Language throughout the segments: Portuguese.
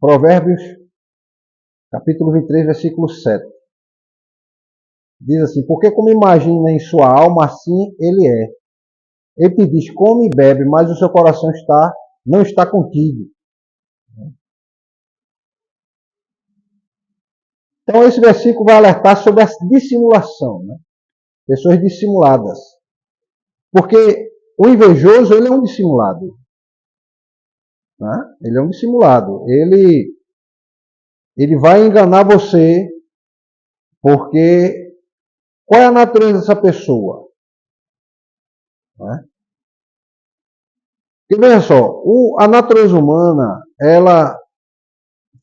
Provérbios, capítulo 23, versículo 7. Diz assim: porque como imagina em sua alma, assim ele é. Ele te diz, come e bebe, mas o seu coração não está contigo. Então esse versículo vai alertar sobre a dissimulação, né? Pessoas dissimuladas. Porque o invejoso, ele é um dissimulado. Né? Ele é um dissimulado. Ele vai enganar você, porque qual é a natureza dessa pessoa? Né? Porque veja só, a natureza humana, ela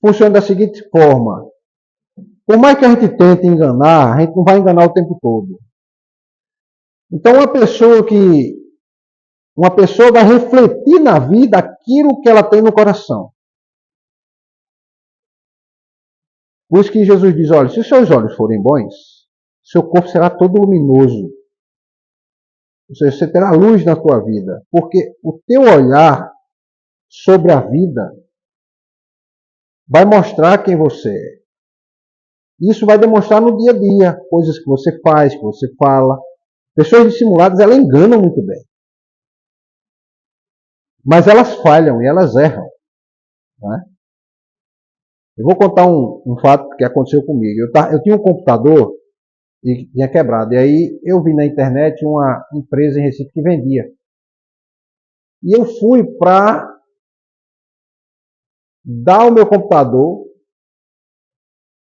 funciona da seguinte forma. Por mais que a gente tente enganar, a gente não vai enganar o tempo todo. Então uma pessoa vai refletir na vida aquilo que ela tem no coração. Por isso que Jesus diz, olha, se os seus olhos forem bons, seu corpo será todo luminoso. Ou seja, você terá luz na tua vida. Porque o teu olhar sobre a vida vai mostrar quem você é. Isso vai demonstrar no dia a dia, coisas que você faz, que você fala. Pessoas dissimuladas, elas enganam muito bem. Mas elas falham e elas erram. Né? Eu vou contar um fato que aconteceu comigo. Eu tinha um computador e tinha quebrado. E aí eu vi na internet uma empresa em Recife que vendia. E eu fui para dar o meu computador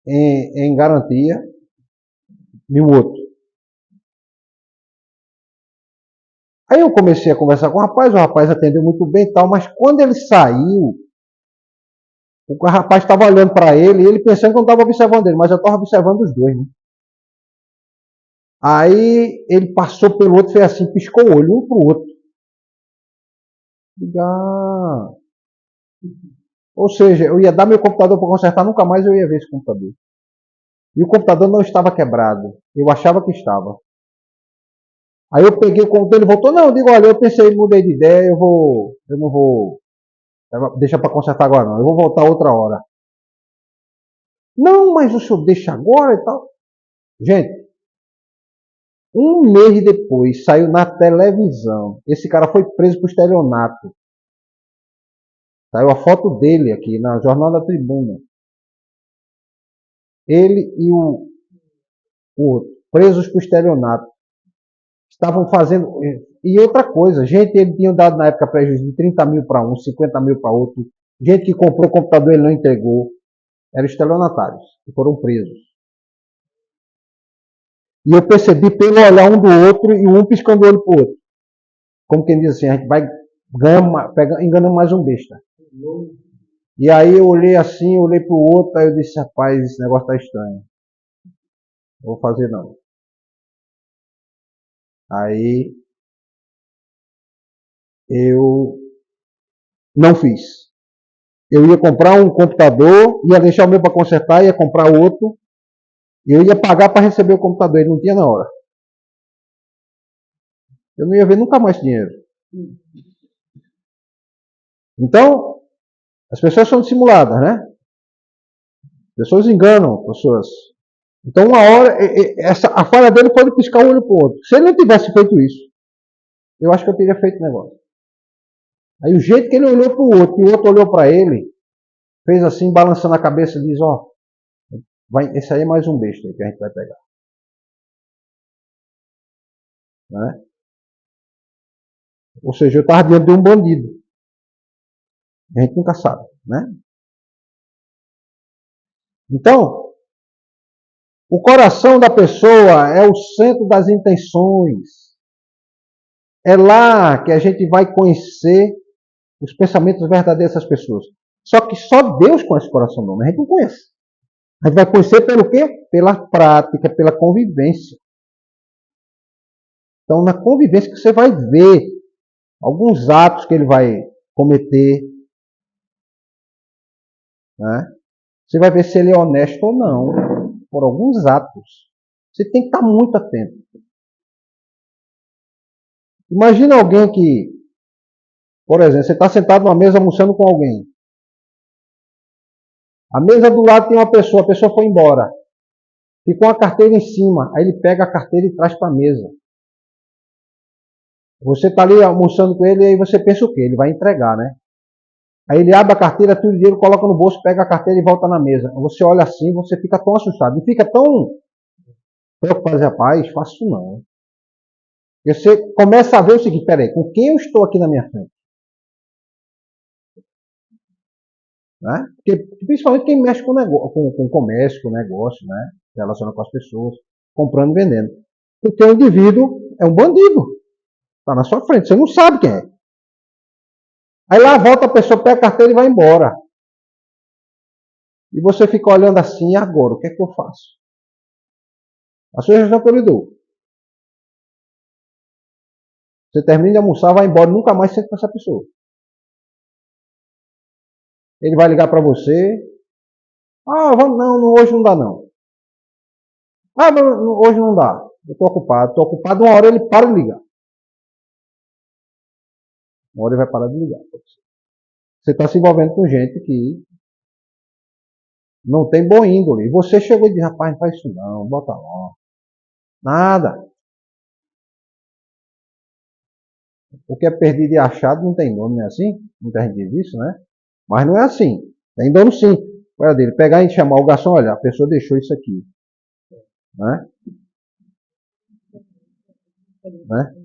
em garantia e o outro. Aí eu comecei a conversar com o rapaz atendeu muito bem e tal, mas quando ele saiu, o rapaz estava olhando para ele e ele pensando que eu não estava observando ele, mas eu estava observando os dois. Né? Aí ele passou pelo outro, fez assim, piscou o olho um para o outro. Ah. Ou seja, eu ia dar meu computador para consertar, nunca mais eu ia ver esse computador. E o computador não estava quebrado. Eu achava que estava. Aí eu peguei o computador, ele voltou, não, eu digo, olha, eu pensei, mudei de ideia, eu não vou, deixa para consertar agora não, eu vou voltar outra hora. Não, mas o senhor deixa agora e tal. Gente, um mês depois, saiu na televisão, esse cara foi preso por estelionato. Saiu a foto dele aqui, na Jornal da Tribuna. Ele e o outro, presos por estelionato. Estavam fazendo. E outra coisa, gente, ele tinha dado na época prejuízo de 30 mil para um, 50 mil para outro. Gente que comprou o computador ele não entregou. Eram estelionatários que foram presos. E eu percebi pelo olhar um do outro e um piscando o olho para o outro. Como quem diz assim, a gente vai enganando mais um besta. E aí eu olhei assim, olhei para o outro, aí eu disse, rapaz, esse negócio está estranho. Não vou fazer não. Aí eu não fiz. Eu ia comprar um computador, ia deixar o meu para consertar, ia comprar outro, e eu ia pagar para receber o computador, ele não tinha na hora. Eu não ia ver nunca mais dinheiro. Então, as pessoas são dissimuladas, né? Pessoas enganam pessoas. Então, uma hora, a falha dele foi de piscar o olho para o outro. Se ele não tivesse feito isso, eu acho que eu teria feito o negócio. Aí o jeito que ele olhou para o outro, e o outro olhou para ele, fez assim, balançando a cabeça, e diz, ó, esse aí é mais um besta que a gente vai pegar. Né? Ou seja, eu estava diante de um bandido. A gente nunca sabe, né? Então, o coração da pessoa é o centro das intenções. É lá que a gente vai conhecer os pensamentos verdadeiros dessas pessoas. Só que só Deus conhece o coração do homem, a gente não conhece. A gente vai conhecer pelo quê? Pela prática, pela convivência. Então, na convivência que você vai ver alguns atos que ele vai cometer. Né? Você vai ver se ele é honesto ou não, por alguns atos. Você tem que estar muito atento. Imagina alguém que, por exemplo, você está sentado numa mesa almoçando com alguém. A mesa do lado tem uma pessoa, a pessoa foi embora. Ficou uma carteira em cima, aí ele pega a carteira e traz para a mesa. Você está ali almoçando com ele e aí você pensa o quê? Ele vai entregar, né? Aí ele abre a carteira, tira o dinheiro, coloca no bolso, pega a carteira e volta na mesa. Você olha assim, você fica tão assustado. E fica tão preocupado, rapaz, faço isso não. E você começa a ver o seguinte, peraí, com quem eu estou aqui na minha frente? Né? Porque, principalmente quem mexe com, negócio, com comércio, com negócio, né? Se relaciona com as pessoas, comprando e vendendo. Porque o indivíduo é um bandido. Está na sua frente, você não sabe quem é. Aí lá volta a pessoa, pega a carteira e vai embora. E você fica olhando assim, e agora, o que é que eu faço? A sugestão que eu lhe dou. Você termina de almoçar, vai embora, nunca mais senta com essa pessoa. Ele vai ligar para você. Ah, vamos, não, hoje não dá não. Ah, hoje não dá. Eu estou ocupado. Estou ocupado, uma hora ele para de ligar. Uma hora ele vai parar de ligar. Você está se envolvendo com gente que não tem boa índole. E você chegou e disse, rapaz, não faz isso não, bota lá. Nada. O que é perdido e achado não tem nome, não é assim? Muita gente diz isso, né? Mas não é assim. Tem dono sim. Olha dele, pegar e chamar o garçom, olha, a pessoa deixou isso aqui. Né? Né?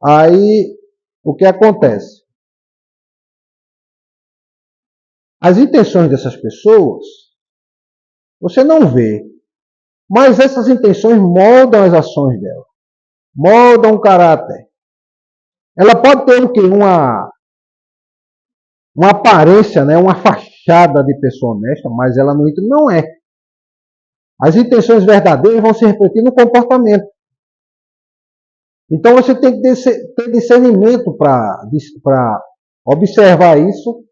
Aí, o que acontece? As intenções dessas pessoas, você não vê. Mas essas intenções moldam as ações dela. Moldam o caráter. Ela pode ter o quê? Uma aparência, né? Uma fachada de pessoa honesta, mas ela no íntimo não é. As intenções verdadeiras vão se refletir no comportamento. Então você tem que ter discernimento para observar isso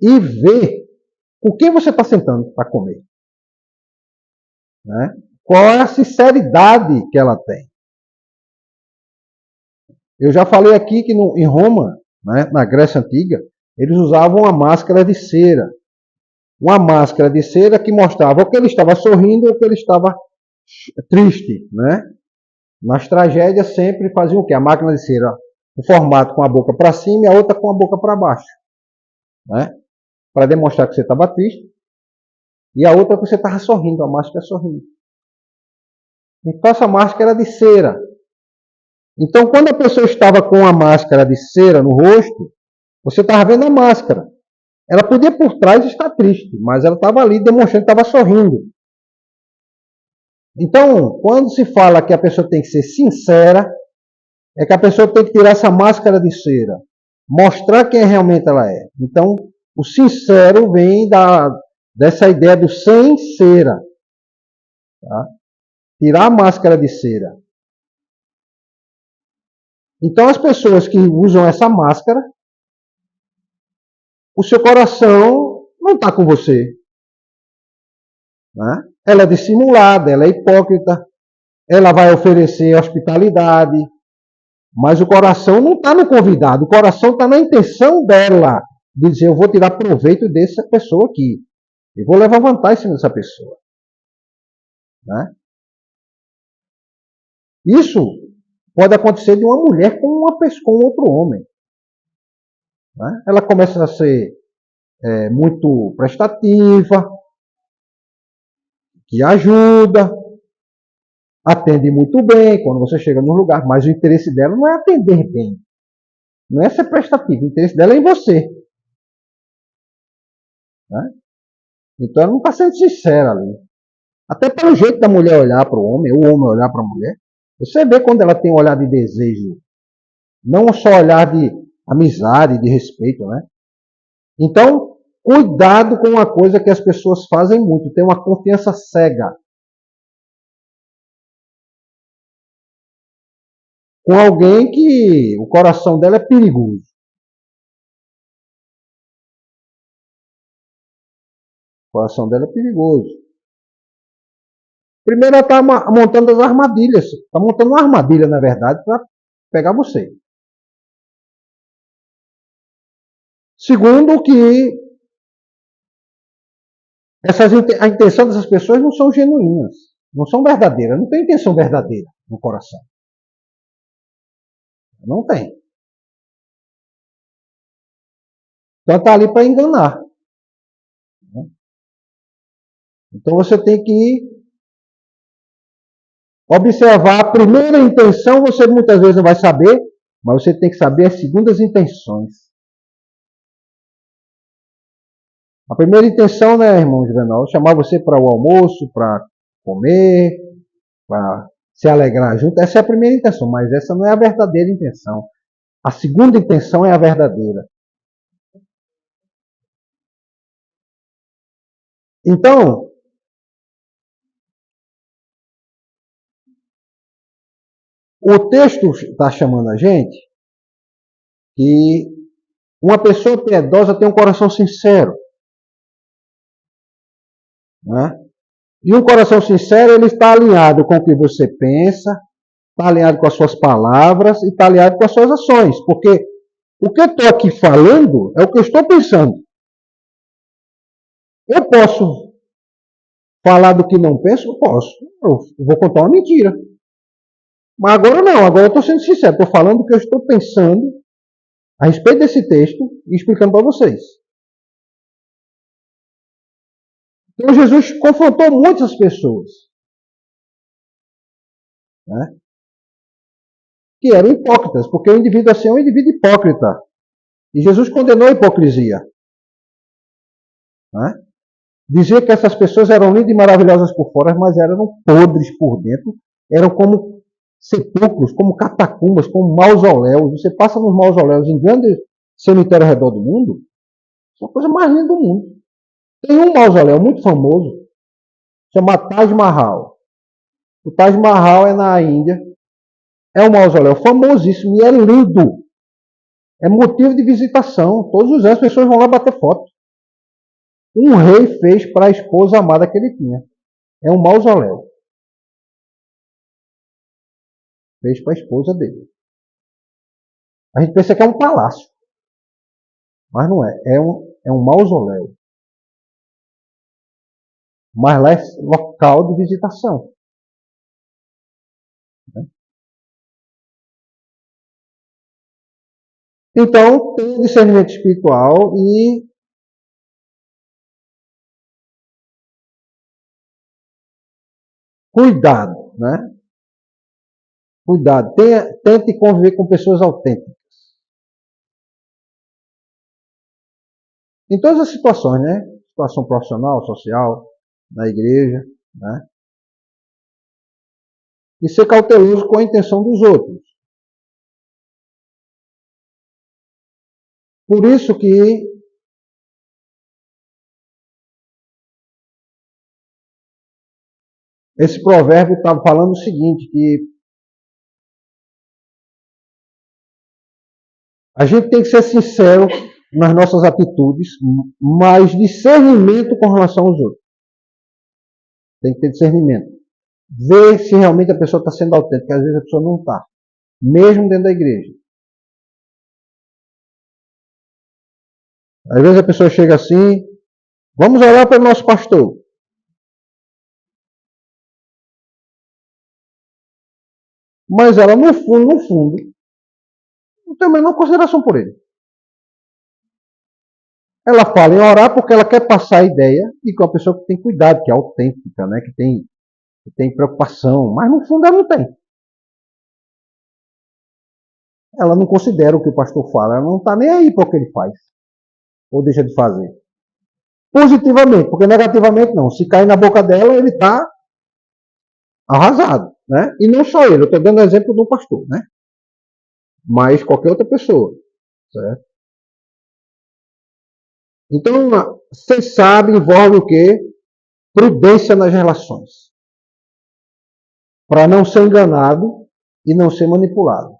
e ver com quem você está sentando para comer. Né? Qual é a sinceridade que ela tem. Eu já falei aqui que em Roma, né, na Grécia Antiga, eles usavam uma máscara de cera. Uma máscara de cera que mostrava ou que ele estava sorrindo ou que ele estava triste. Né? Nas tragédias sempre faziam o quê? A máquina de cera, o formato com a boca para cima e a outra com a boca para baixo. Né? Para demonstrar que você estava triste. E a outra que você estava sorrindo, a máscara sorrindo. Então essa máscara era de cera. Então quando a pessoa estava com a máscara de cera no rosto, você estava vendo a máscara. Ela podia por trás estar triste, mas ela estava ali demonstrando que estava sorrindo. Então, quando se fala que a pessoa tem que ser sincera, é que a pessoa tem que tirar essa máscara de cera, mostrar quem realmente ela é. Então, o sincero vem dessa ideia do sem cera. Tá? Tirar a máscara de cera. Então, as pessoas que usam essa máscara, o seu coração não está com você. Né? Ela é dissimulada, ela é hipócrita, ela vai oferecer hospitalidade, mas o coração não está no convidado, o coração está na intenção dela de dizer, eu vou tirar proveito dessa pessoa aqui, eu vou levar vantagem nessa pessoa. Né? Isso pode acontecer de uma mulher com outro homem. Né? Ela começa a ser muito prestativa, que ajuda, atende muito bem quando você chega no lugar, mas o interesse dela não é atender bem, não é ser prestativo, o interesse dela é em você. Né? Então ela não está sendo sincera ali. Até pelo jeito da mulher olhar para o homem olhar para a mulher, você vê quando ela tem um olhar de desejo, não só olhar de amizade, de respeito, né? Então, cuidado com uma coisa que as pessoas fazem muito, tem uma confiança cega. Com alguém que o coração dela é perigoso. O coração dela é perigoso. Primeiro, ela está montando as armadilhas. Está montando uma armadilha, na verdade, para pegar você. Segundo, que A intenção dessas pessoas não são genuínas, não são verdadeiras, não tem intenção verdadeira no coração. Não tem. Então está ali para enganar. Então você tem que observar a primeira intenção, você muitas vezes não vai saber, mas você tem que saber as segundas intenções. A primeira intenção, né, irmão Juvenal, chamar você para o almoço, para comer, para se alegrar junto. Essa é a primeira intenção, mas essa não é a verdadeira intenção. A segunda intenção é a verdadeira. Então, o texto está chamando a gente que uma pessoa piedosa tem um coração sincero. Né? E um coração sincero, ele está alinhado com o que você pensa, está alinhado com as suas palavras e está alinhado com as suas ações. Porque o que eu estou aqui falando é o que eu estou pensando. Eu posso falar do que não penso? Eu posso. Eu vou contar uma mentira. Mas agora não, agora eu estou sendo sincero, estou falando o que eu estou pensando a respeito desse texto e explicando para vocês. Então Jesus confrontou muitas pessoas, né, que eram hipócritas, porque o indivíduo assim é um indivíduo hipócrita. E Jesus condenou a hipocrisia. Né? Dizia que essas pessoas eram lindas e maravilhosas por fora, mas eram podres por dentro, eram como sepulcros, como catacumbas, como mausoléus. Você passa nos mausoléus em grandes cemitérios ao redor do mundo, é a coisa mais linda do mundo. Tem um mausoléu muito famoso, chama Taj Mahal. O Taj Mahal é na Índia. É um mausoléu famosíssimo e é lindo. É motivo de visitação. Todos os anos as pessoas vão lá bater foto. Um rei fez para a esposa amada que ele tinha. É um mausoléu. Fez para a esposa dele. A gente pensa que é um palácio. Mas não é. É um mausoléu. Mas lá é local de visitação. Então, tem discernimento espiritual e cuidado, né? Cuidado. Tente conviver com pessoas autênticas. Em todas as situações, né? Situação profissional, social, na igreja, né? E ser cauteloso com a intenção dos outros. Por isso que esse provérbio estava falando o seguinte, que a gente tem que ser sincero nas nossas atitudes, mas discernimento com relação aos outros. Tem que ter discernimento. Ver se realmente a pessoa está sendo autêntica. Às vezes a pessoa não está. Mesmo dentro da igreja. Às vezes a pessoa chega assim, vamos orar pelo nosso pastor. Mas ela, no fundo, não tem a menor consideração por ele. Ela fala em orar porque ela quer passar a ideia de que é uma pessoa que tem cuidado, que é autêntica, né? que tem preocupação, mas no fundo ela não tem. Ela não considera o que o pastor fala, ela não está nem aí para o que ele faz, ou deixa de fazer. Positivamente, porque negativamente não. Se cair na boca dela, ele está arrasado. Né? E não só ele, eu estou dando exemplo do pastor, né? Mas qualquer outra pessoa. Certo? Então, você sabe, envolve o quê? Prudência nas relações. Para não ser enganado e não ser manipulado.